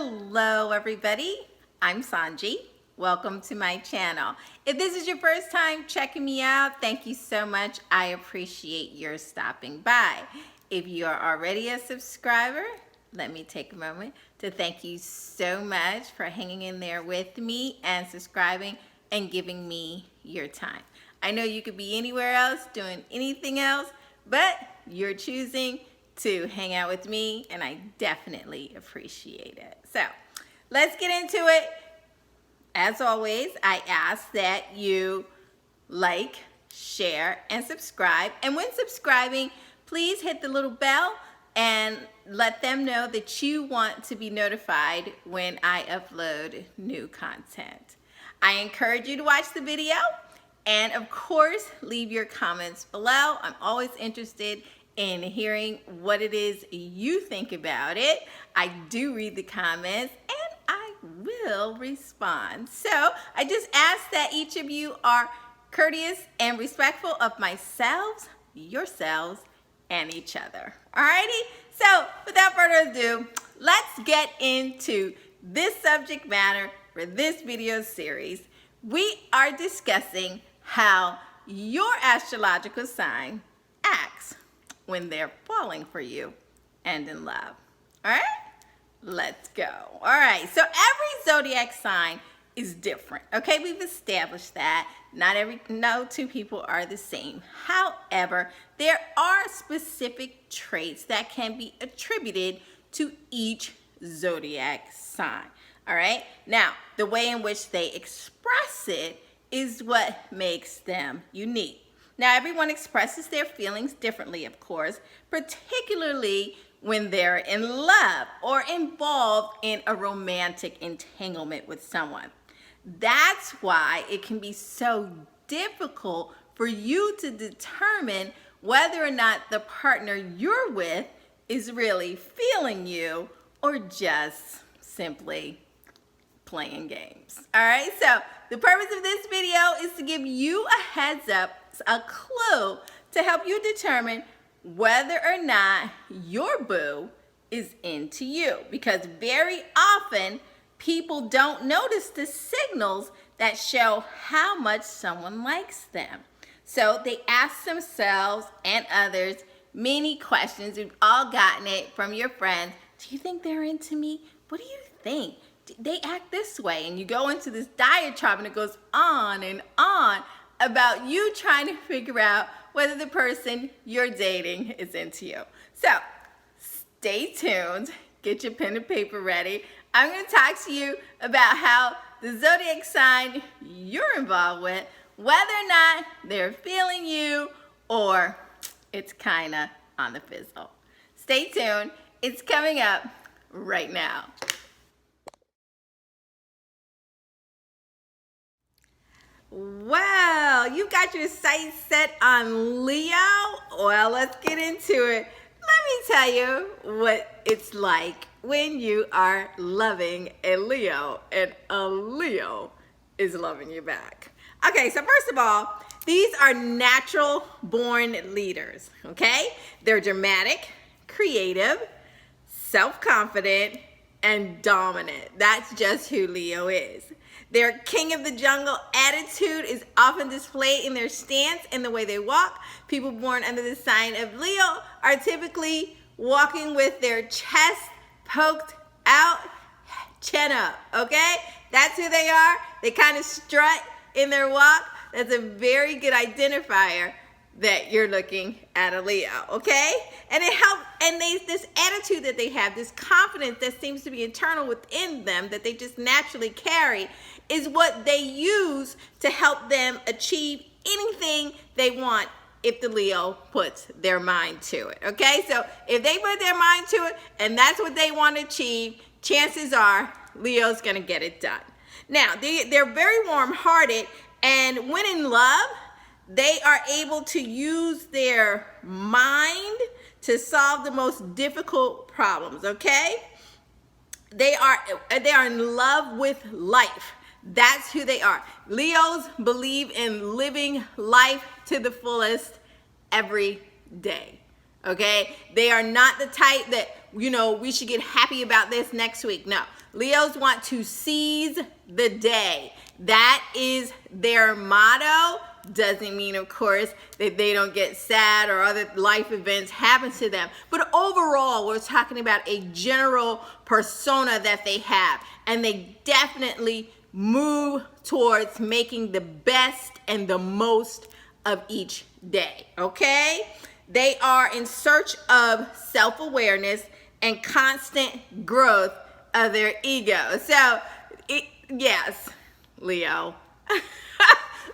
Hello everybody, I'm Sohnjee. Welcome to my channel. If this is your first time checking me out, thank you so much. I appreciate your stopping by. If you are already a subscriber, let me take a moment to thank you so much for hanging in there with me and subscribing and giving me your time. I know you could be anywhere else doing anything else, but you're choosing to hang out with me, and I definitely appreciate it. So let's get into it. As always, I ask that you like, share, and subscribe. And when subscribing, please hit the little bell and let them know that you want to be notified when I upload new content. I encourage you to watch the video and, of course, leave your comments below. I'm always interested in hearing what it is you think about it. I do read the comments and I will respond. So I just ask that each of you are courteous and respectful of myself, yourselves, and each other. Alrighty? So without further ado, let's get into this subject matter for this video series. We are discussing how your astrological sign acts when they're falling for you and in love. All right, let's go. All right, so every zodiac sign is different. Okay, we've established that. No two people are the same. However, there are specific traits that can be attributed to each zodiac sign. All right, now the way in which they express it is what makes them unique. Now, everyone expresses their feelings differently, of course, particularly when they're in love or involved in a romantic entanglement with someone. That's why it can be so difficult for you to determine whether or not the partner you're with is really feeling you or just simply playing games. All right, so the purpose of this video is to give you a heads up, a clue to help you determine whether or not your boo is into you, because very often people don't notice the signals that show how much someone likes them. So they ask themselves and others many questions. We've all gotten it from your friends. Do you think they're into me? What do you think? They act this way, and you go into this diatribe and it goes on and on about you trying to figure out whether the person you're dating is into you. So stay tuned, get your pen and paper ready. I'm going to talk to you about how the zodiac sign you're involved with, whether or not they're feeling you or it's kind of on the fizzle. Stay tuned. It's coming up right now. Well, you got your sights set on Leo. Well, let's get into it. Let me tell you what it's like when you are loving a Leo and a Leo is loving you back. Okay, so first of all, these are natural born leaders, okay? They're dramatic, creative, self-confident, and dominant. That's just who Leo is. Their king of the jungle attitude is often displayed in their stance and the way they walk. People born under the sign of Leo are typically walking with their chest poked out, chin up, okay? That's who they are. They kind of strut in their walk. That's a very good identifier that you're looking at a Leo, okay? And it helps, and this attitude that they have, this confidence that seems to be internal within them that they just naturally carry, is what they use to help them achieve anything they want if the Leo puts their mind to it, okay? So if they put their mind to it and that's what they want to achieve, chances are Leo's gonna get it done. Now, they're very warm-hearted, and when in love, they are able to use their mind to solve the most difficult problems, okay? They are in love with life. That's who they are. Leos believe in living life to the fullest every day, okay? They are not the type that we should get happy about this next week. No, Leos want to seize the day. That is their motto. Doesn't mean, of course, that they don't get sad or other life events happen to them. But overall, we're talking about a general persona that they have. And they definitely move towards making the best and the most of each day, okay? They are in search of self-awareness and constant growth of their ego. So, yes, Leo.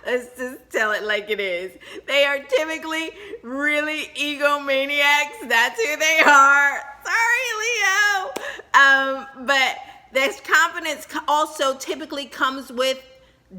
Let's just tell it like it is. They are typically really egomaniacs. That's who they are. Sorry, Leo. But this confidence also typically comes with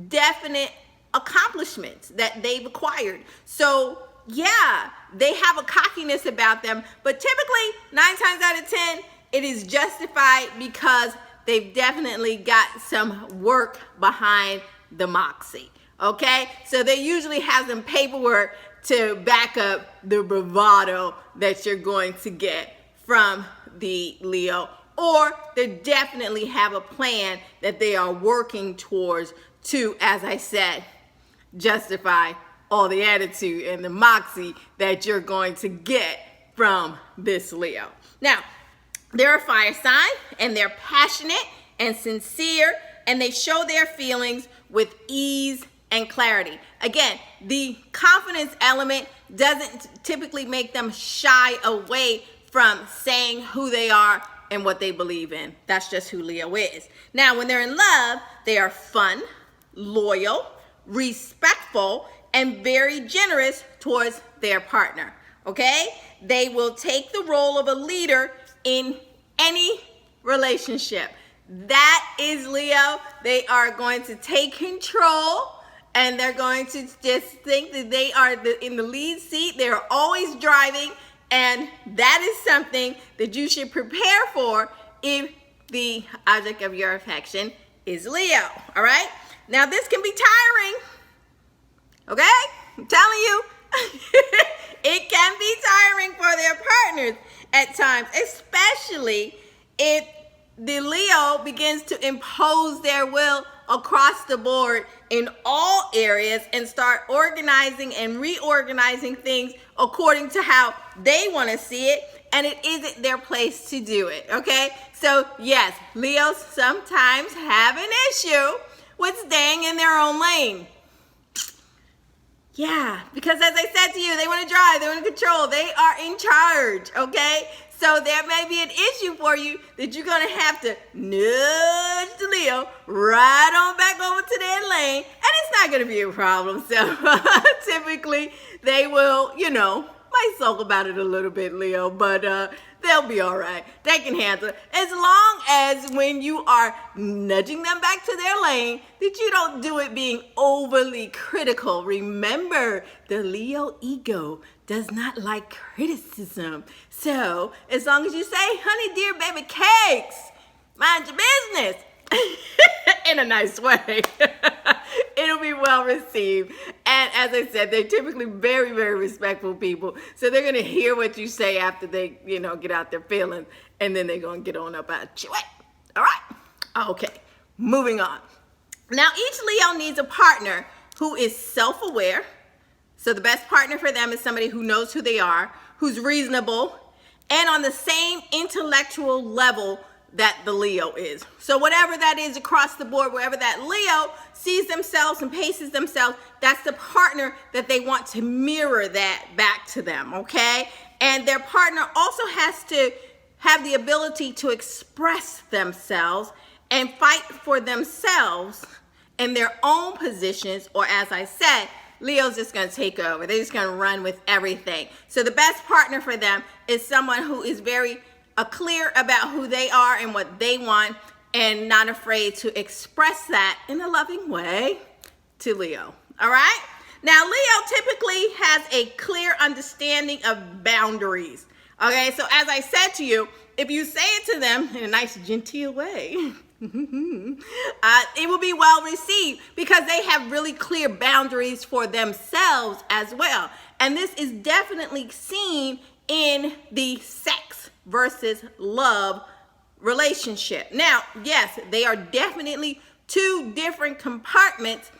definite accomplishments that they've acquired. So, yeah, they have a cockiness about them, but typically 9 times out of 10, it is justified because they've definitely got some work behind the moxie. Okay, so they usually have some paperwork to back up the bravado that you're going to get from the Leo, or they definitely have a plan that they are working towards to, as I said, justify all the attitude and the moxie that you're going to get from this Leo. Now, they're a fire sign, and they're passionate and sincere, and they show their feelings with ease and clarity. Again, the confidence element doesn't typically make them shy away from saying who they are and what they believe in. That's just who Leo is. Now, when they're in love, they are fun, loyal, respectful, and very generous towards their partner, okay? They will take the role of a leader in any relationship. That is Leo. They are going to take control, and they're going to just think that they are in the lead seat. They're always driving, and that is something that you should prepare for if the object of your affection is Leo, all right? Now, this can be tiring, okay? I'm telling you, it can be tiring for their partners at times, especially if the Leo begins to impose their will across the board in all areas and start organizing and reorganizing things according to how they want to see it, and it isn't their place to do it, okay? So yes, Leos sometimes have an issue with staying in their own lane. Yeah, because as I said to you, they want to drive, they want to control, they are in charge, okay? So there may be an issue for you that you're going to have to nudge the Leo right on back over to their lane, and it's not going to be a problem. So typically they will, might sulk about it a little bit, Leo, but they'll be all right. They can handle it. As long as when you are nudging them back to their lane, that you don't do it being overly critical. Remember, the Leo ego does not like criticism. So, as long as you say, honey, dear baby cakes, mind your business, in a nice way, it'll be well received. And as I said, they're typically very, very respectful people. So they're going to hear what you say after they, get out their feelings, and then they're going to get on up out your way. All right? Okay, moving on. Now, each Leo needs a partner who is self-aware. So the best partner for them is somebody who knows who they are, who's reasonable, and on the same intellectual level that the Leo is. So whatever that is across the board, wherever that Leo sees themselves and paces themselves, that's the partner that they want to mirror that back to them, okay? And their partner also has to have the ability to express themselves and fight for themselves in their own positions, or as I said, Leo's just going to take over. They're just going to run with everything. So the best partner for them is someone who is very clear about who they are and what they want, and not afraid to express that in a loving way to Leo. All right? Now, Leo typically has a clear understanding of boundaries. Okay? So as I said to you, if you say it to them in a nice, genteel way, it will be well received because they have really clear boundaries for themselves as well. And this is definitely seen in the sex versus love relationship. Now, yes, they are definitely two different compartments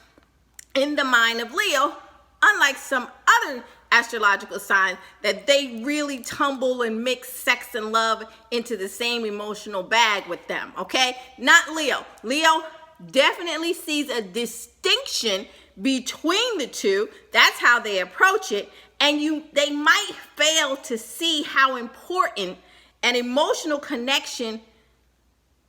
in the mind of Leo, unlike some other astrological signs that they really tumble and mix sex and love into the same emotional bag with them, okay? Not Leo. Leo definitely sees a distinction between the two. That's how they approach it. And they might fail to see how important an emotional connection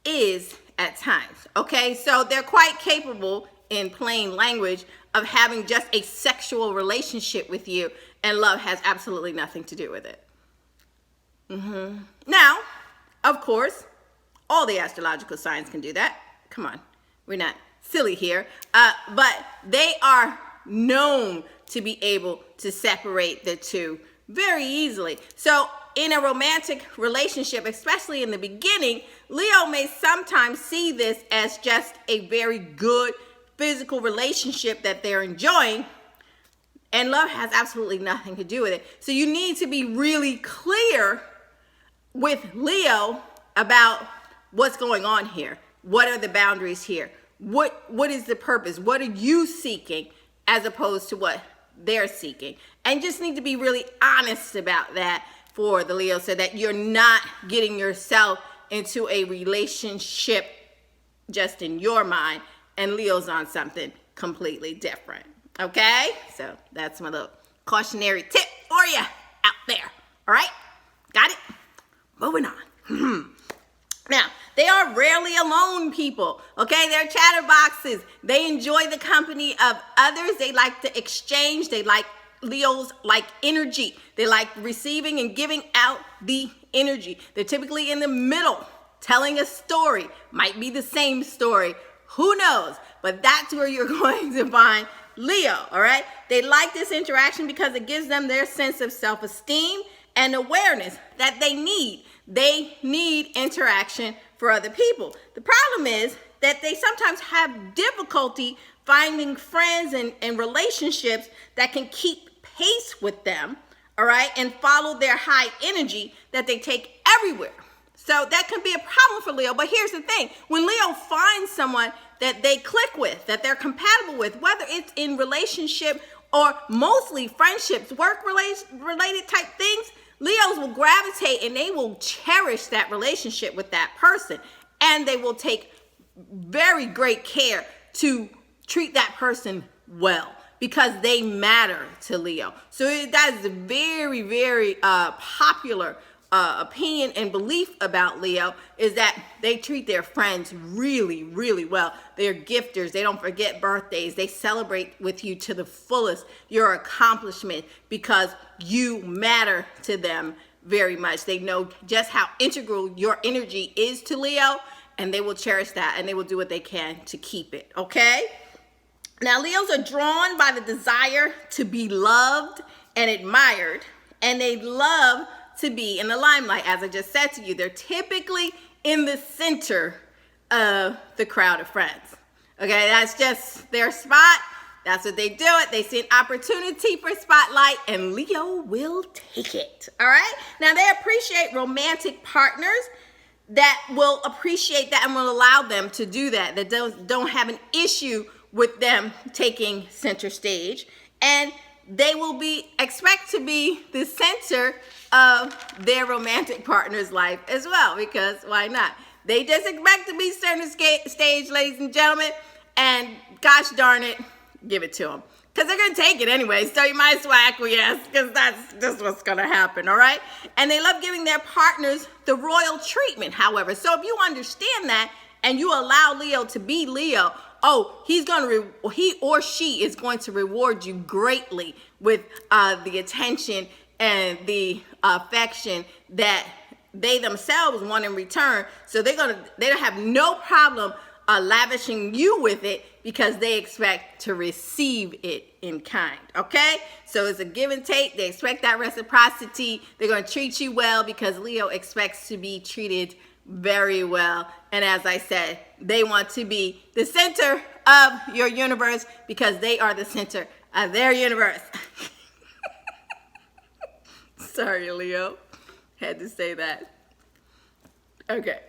is at times, okay? So they're quite capable, in plain language, of having just a sexual relationship with you, and love has absolutely nothing to do with it. Now, of course, all the astrological signs can do that. Come on, we're not silly here. But they are known to be able to separate the two very easily. So in a romantic relationship, especially in the beginning, Leo may sometimes see this as just a very good physical relationship that they're enjoying, and love has absolutely nothing to do with it. So you need to be really clear with Leo about what's going on here. What are the boundaries here? What is the purpose? What are you seeking as opposed to what they're seeking? And just need to be really honest about that for the Leo, so that you're not getting yourself into a relationship just in your mind and Leo's on something completely different. Okay? So that's my little cautionary tip for you out there. All right? Got it? Moving on. Now, they are rarely alone people, okay? They're chatterboxes. They enjoy the company of others. They like to exchange. Leos like energy. They like receiving and giving out the energy. They're typically in the middle, telling a story. Might be the same story. Who knows? But that's where you're going to find Leo, all right? They like this interaction because it gives them their sense of self-esteem and awareness that they need. They need interaction for other people. The problem is that they sometimes have difficulty finding friends and relationships that can keep pace with them, all right, and follow their high energy that they take everywhere. So that can be a problem for Leo. But here's the thing. When Leo finds someone that they click with, that they're compatible with, whether it's in relationship or mostly friendships, work-related type things, Leos will gravitate and they will cherish that relationship with that person. And they will take very great care to treat that person well, because they matter to Leo. So that is a very, very popular opinion and belief about Leo, is that they treat their friends really, really well. They're gifters. They don't forget birthdays. They celebrate with you to the fullest your accomplishment because you matter to them very much. They know just how integral your energy is to Leo, and they will cherish that, and they will do what they can to keep it, okay? Now, Leos are drawn by the desire to be loved and admired, and they love to be in the limelight. As I just said to you, they're typically in the center of the crowd of friends. Okay, that's just their spot. That's what they do it. They see an opportunity for spotlight, and Leo will take it. All right? Now, they appreciate romantic partners that will appreciate that and will allow them to do that, that don't have an issue with them taking center stage. And they will expect to be the center of their romantic partner's life as well, because why not? They just expect to be center stage, ladies and gentlemen, and gosh darn it, give it to them. Because they're going to take it anyway, so you might as well acquiesce, because that's just what's going to happen, all right? And they love giving their partners the royal treatment, however. So if you understand that and you allow Leo to be Leo, he or she is going to reward you greatly with the attention and the affection that they themselves want in return. So they don't have no problem lavishing you with it, because they expect to receive it in kind, okay? So it's a give and take. They expect that reciprocity. They're going to treat you well because Leo expects to be treated very well. And as I said, they want to be the center of your universe because they are the center of their universe. Sorry, Leo. Had to say that. Okay.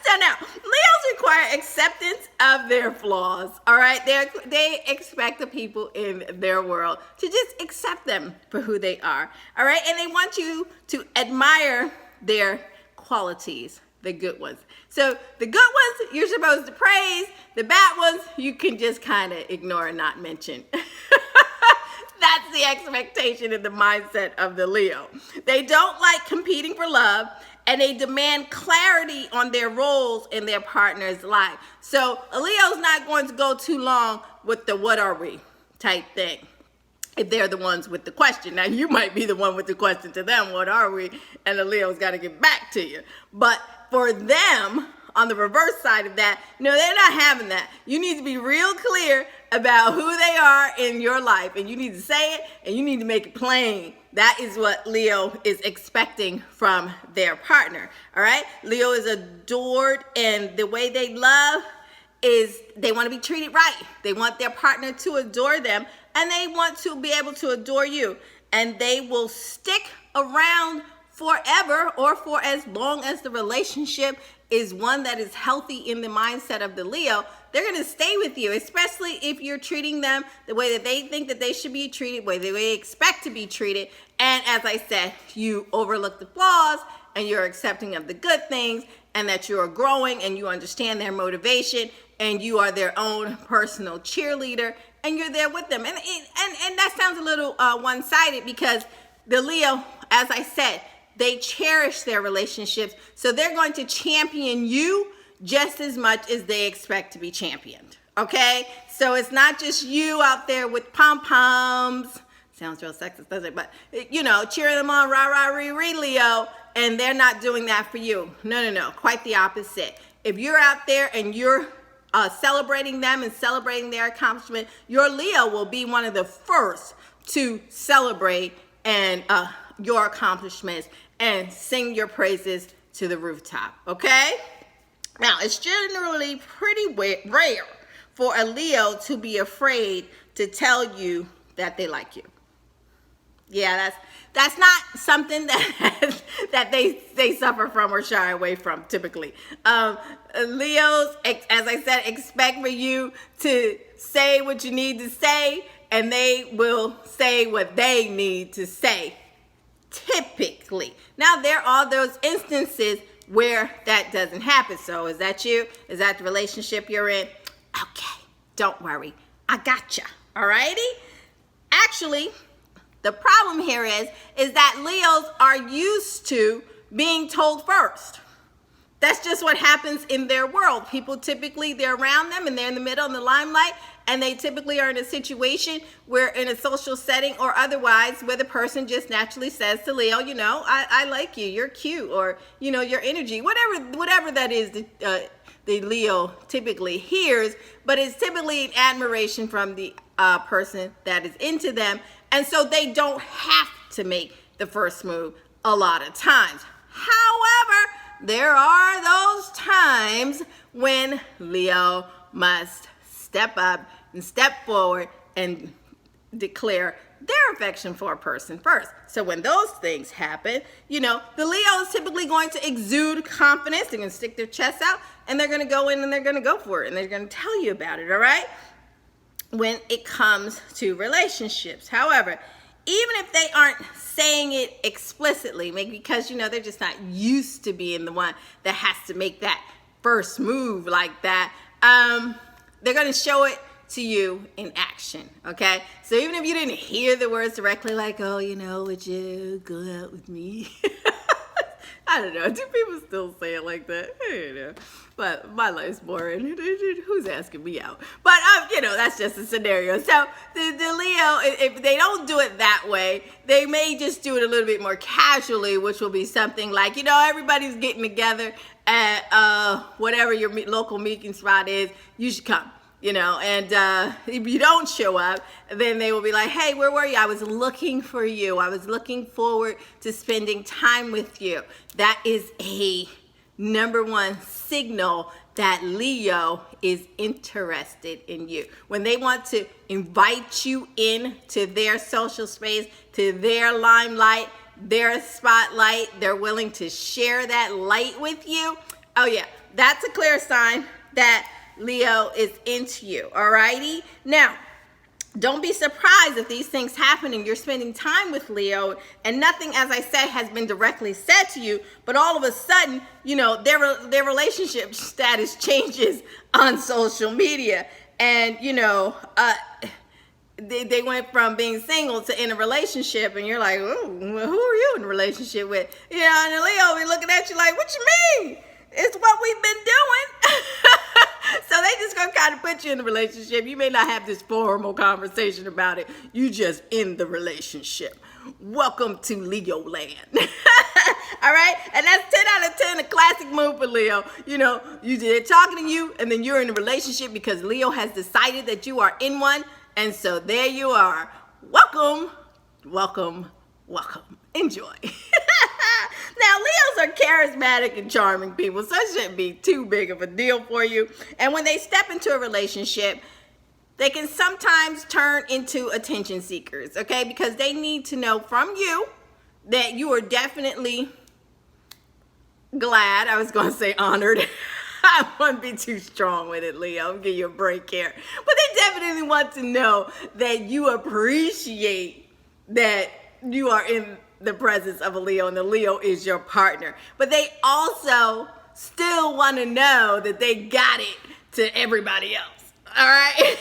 So now, Leos require acceptance of their flaws. All right, they expect the people in their world to just accept them for who they are. All right, and they want you to admire their qualities, the good ones. So the good ones you're supposed to praise. The bad ones you can just kind of ignore and not mention. That's the expectation and the mindset of the Leo. They don't like competing for love, and they demand clarity on their roles in their partner's life. So a Leo's not going to go too long with the "what are we" type thing if they're the ones with the question. Now, you might be the one with the question to them, "What are we?" And the Leo's got to get back to you. But for them, on the reverse side of that, no, they're not having that. You need to be real clear about who they are in your life, and you need to say it, and you need to make it plain. That is what Leo is expecting from their partner, all right? Leo is adored, and the way they love is they want to be treated right. They want their partner to adore them, and they want to be able to adore you. And they will stick around forever, or for as long as the relationship is one that is healthy in the mindset of the Leo. They're going to stay with you, especially if you're treating them the way that they think that they should be treated, the way they expect to be treated. And as I said, you overlook the flaws and you're accepting of the good things, and that you are growing and you understand their motivation, and you are their own personal cheerleader, and you're there with them. And that sounds a little one-sided, because the Leo, as I said, they cherish their relationships. So they're going to champion you just as much as they expect to be championed. Okay? So it's not just you out there with pom-poms. Sounds real sexist, doesn't it? But, you know, cheering them on, rah, rah, ree, ree, Leo, and they're not doing that for you. No, no, no. Quite the opposite. If you're out there and you're celebrating them and celebrating their accomplishment, your Leo will be one of the first to celebrate and your accomplishments and sing your praises to the rooftop, okay? Now, it's generally pretty rare for a Leo to be afraid to tell you that they like you. Yeah, that's not something that they suffer from or shy away from typically. Leos, as I said, expect for you to say what you need to say, and they will say what they need to say, typically. Now, there are those instances where that doesn't happen. So is that you? Is that the relationship you're in? Okay, don't worry. I gotcha. All righty? Actually, the problem here is that Leos are used to being told first. That's just what happens in their world. People typically, they're around them and they're in the middle, in the limelight, and they typically are in a situation where, in a social setting or otherwise, where the person just naturally says to Leo, you know, I like you, you're cute, or, you know, your energy, whatever that is that the Leo typically hears, but it's typically an admiration from the person that is into them. And so they don't have to make the first move a lot of times. However, there are those times when Leo must step up and step forward and declare their affection for a person first. So when those things happen, you know, the Leo is typically going to exude confidence. They're going to stick their chest out, and they're going to go in and they're going to go for it, and they're going to tell you about it, all right? When it comes to relationships. However, even if they aren't saying it explicitly, maybe because, you know, they're just not used to being the one that has to make that first move like that, they're going to show it to you in action, okay? So even if you didn't hear the words directly, like, oh, you know, would you go out with me? I don't know. Do people still say it like that? I don't know. But my life's boring. Who's asking me out? But, you know, that's just a scenario. So the Leo, if they don't do it that way, they may just do it a little bit more casually, which will be something like, you know, everybody's getting together at whatever your local meeting spot is. You should come. You know, and if you don't show up, then they will be like, hey, where were you? I was looking for you. I was looking forward to spending time with you. That is a number one signal that Leo is interested in you. When they want to invite you in to their social space, to their limelight, their spotlight. They're willing to share that light with you. Oh yeah, that's a clear sign that Leo is into you, alrighty? Now, don't be surprised if these things happen and you're spending time with Leo and nothing, as I said, has been directly said to you, but all of a sudden, you know, their relationship status changes on social media. And, you know, they went from being single to in a relationship, and you're like, ooh, well, who are you in a relationship with? You know, and Leo be looking at you like, what you mean? It's what we've been doing. So they just gonna kind of put you in the relationship. You may not have this formal conversation about it. You just in the relationship. Welcome to Leo land. All right? And that's 10 out of 10, a classic move for Leo. You know, they're talking to you, and then you're in a relationship because Leo has decided that you are in one. And so there you are. Welcome, welcome, welcome. Enjoy. Now, Leos are charismatic and charming people, so it shouldn't be too big of a deal for you. And when they step into a relationship, they can sometimes turn into attention seekers, okay? Because they need to know from you that you are definitely glad. I was going to say honored. I wouldn't be too strong with it, Leo. I'll give you a break here. But they definitely want to know that you appreciate that you are in the presence of a Leo and the Leo is your partner. But they also still want to know that they got it to everybody else. All right?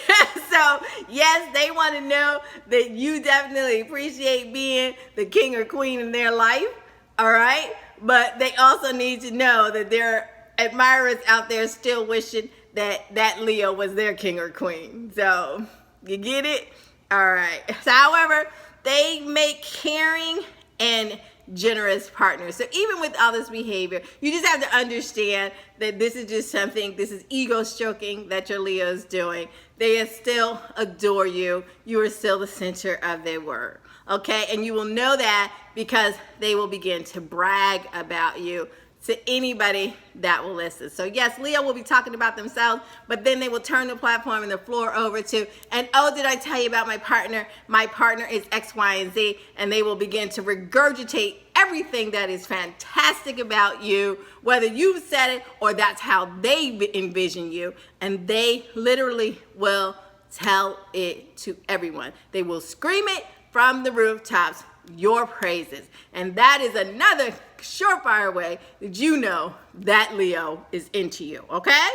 So, yes, they want to know that you definitely appreciate being the king or queen in their life. All right? But they also need to know that their admirers out there still wishing that Leo was their king or queen. So, you get it? All right. So, however, they make caring and generous partners. So even with all this behavior, you just have to understand that this is just something, this is ego stroking that your Leo is doing. They still adore you. You are still the center of their world. Okay? And you will know that because they will begin to brag about you to anybody that will listen. So yes, Leo will be talking about themselves, but then they will turn the platform and the floor over to, and oh, did I tell you about my partner? My partner is X, Y, and Z, and they will begin to regurgitate everything that is fantastic about you, whether you've said it or that's how they envision you, and they literally will tell it to everyone. They will scream it from the rooftops, your praises. And that is another surefire way that you know that Leo is into you, okay?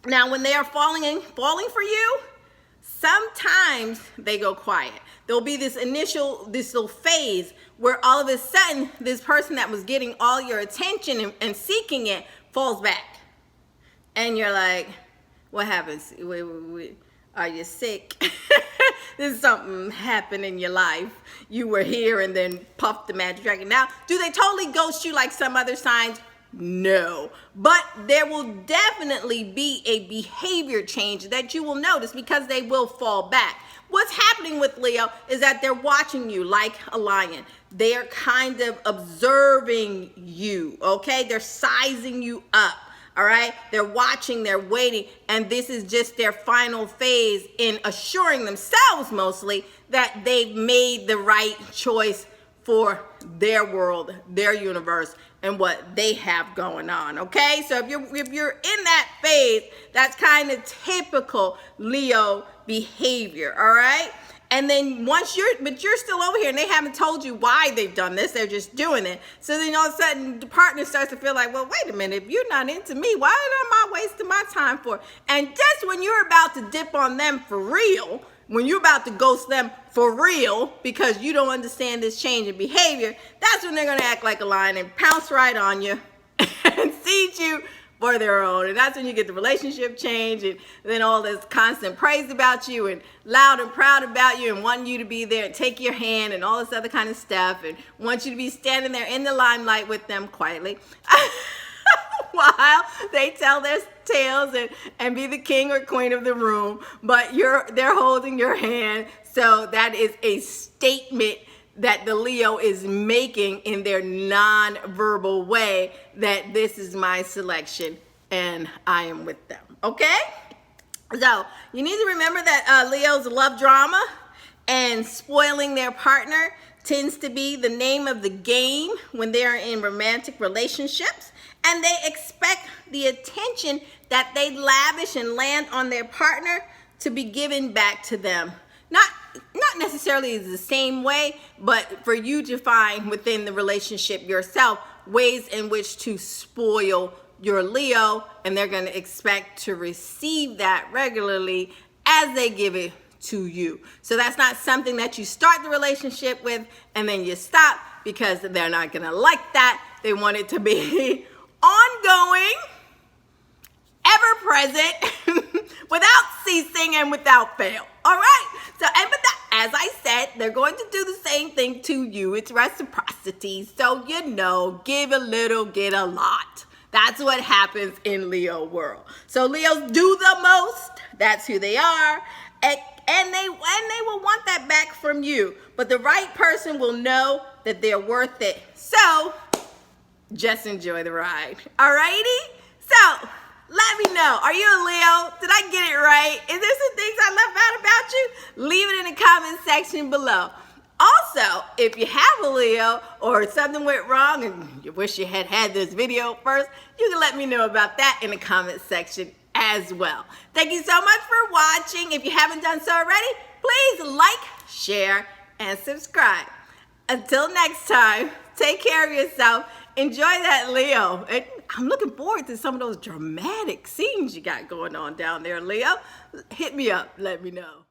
Now, when they are falling for you, sometimes they go quiet. There'll be this little phase where all of a sudden, this person that was getting all your attention and seeking it falls back. And you're like, what happens? Are you sick? There's something happened in your life. You were here and then puffed the magic dragon. Now, do they totally ghost you like some other signs? No. But there will definitely be a behavior change that you will notice because they will fall back. What's happening with Leo is that they're watching you like a lion. They're kind of observing you, okay? They're sizing you up. All right, they're watching, they're waiting, and this is just their final phase in assuring themselves mostly that they've made the right choice for their world, their universe, and what they have going on. Okay, so if you're in that phase, that's kind of typical Leo behavior. All right. And then but you're still over here and they haven't told you why they've done this. They're just doing it. So then all of a sudden the partner starts to feel like, well, wait a minute. If you're not into me, why am I wasting my time for? And just when you're about to dip on them for real, when you're about to ghost them for real because you don't understand this change in behavior, that's when they're going to act like a lion and pounce right on you and seize you for their own. And that's when you get the relationship change and then all this constant praise about you and loud and proud about you and wanting you to be there and take your hand and all this other kind of stuff and want you to be standing there in the limelight with them quietly while they tell their tales and be the king or queen of the room, but they're holding your hand. So that is a statement that the Leo is making in their non-verbal way that this is my selection and I am with them. Okay? So you need to remember that Leos love drama and spoiling their partner tends to be the name of the game when they are in romantic relationships, and they expect the attention that they lavish and land on their partner to be given back to them. Not necessarily the same way, but for you to find within the relationship yourself ways in which to spoil your Leo, and they're going to expect to receive that regularly as they give it to you. So that's not something that you start the relationship with and then you stop, because they're not going to like that. They want it to be ongoing, ever present, without ceasing and without fail. All right? So, and with that, as I said, they're going to do the same thing to you. It's reciprocity. So, give a little, get a lot. That's what happens in Leo world. So Leos do the most. That's who they are. And they will want that back from you. But the right person will know that they're worth it. So just enjoy the ride. Alrighty? So let me know. Are you a Leo? Did I get it right? Is there some things I left out about you? Leave it in the comment section below. Also, if you have a Leo or something went wrong and you wish you had this video first, you can let me know about that in the comment section as well. Thank you so much for watching. If you haven't done so already, please like, share, and subscribe. Until next time, take care of yourself. Enjoy that Leo. And I'm looking forward to some of those dramatic scenes you got going on down there, Leo. Hit me up. Let me know.